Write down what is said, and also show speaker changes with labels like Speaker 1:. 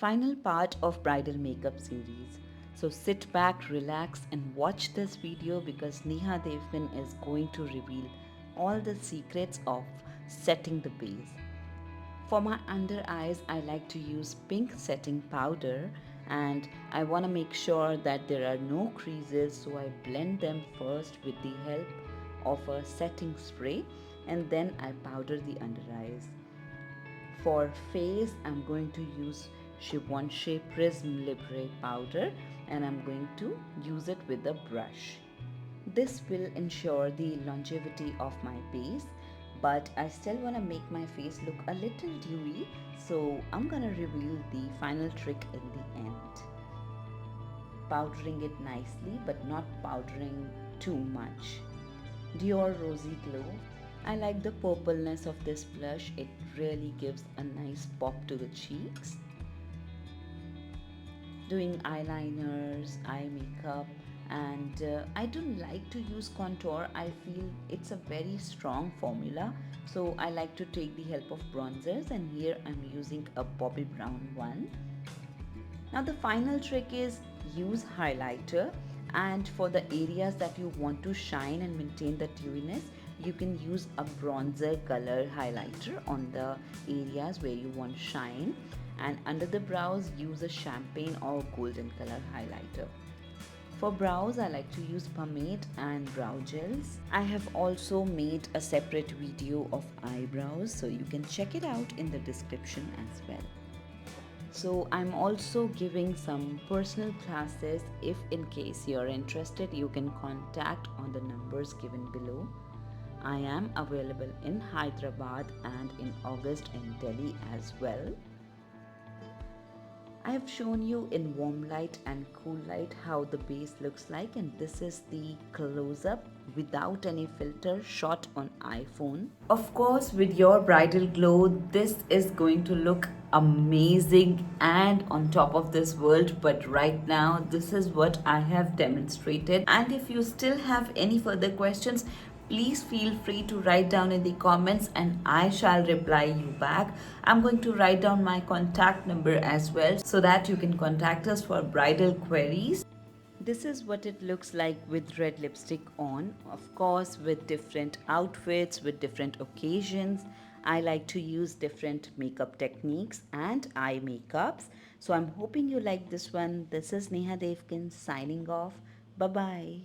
Speaker 1: final part of bridal makeup series. So sit back, relax and watch this video because Neha Devgan is going to reveal all the secrets of setting the base. For my under eyes, I like to use pink setting powder and I want to make sure that there are no creases, so I blend them first with the help of a setting spray and then I powder the under eyes. For face, I'm going to use Givenchy Prism Libre powder and I'm going to use it with a brush. This will ensure the longevity of my base, but I still want to make my face look a little dewy, so I'm going to reveal the final trick in the end. Powdering it nicely but not powdering too much. Dior Rosy Glow. I like the purpleness of this blush. It really gives a nice pop to the cheeks. Doing eyeliners, eye makeup, and I don't like to use contour. I feel it's a very strong formula, so I like to take the help of bronzers, and here I'm using a Bobbi Brown one. Now the final trick is use highlighter, and for the areas that you want to shine and maintain the dewiness, you can use a bronzer color highlighter on the areas where you want shine, and under the brows use a champagne or golden color highlighter. For brows, I like to use pomade and brow gels. I have also made a separate video of eyebrows, so you can check it out in the description as well. So I'm also giving some personal classes. If in case you're interested, you can contact on the numbers given below. I am available in Hyderabad and in August in Delhi as well. I have shown you in warm light and cool light how the base looks like, and this is the close-up without any filter shot on iPhone. Of course, with your bridal glow, this is going to look amazing and on top of this world, but right now this is what I have demonstrated. And if you still have any further questions, please feel free to write down in the comments and I shall reply you back. I'm going to write down my contact number as well so that you can contact us for bridal queries. This is what it looks like with red lipstick on. Of course, with different outfits, with different occasions. I like to use different makeup techniques and eye makeups. So I'm hoping you like this one. This is Neha Devgan signing off. Bye-bye.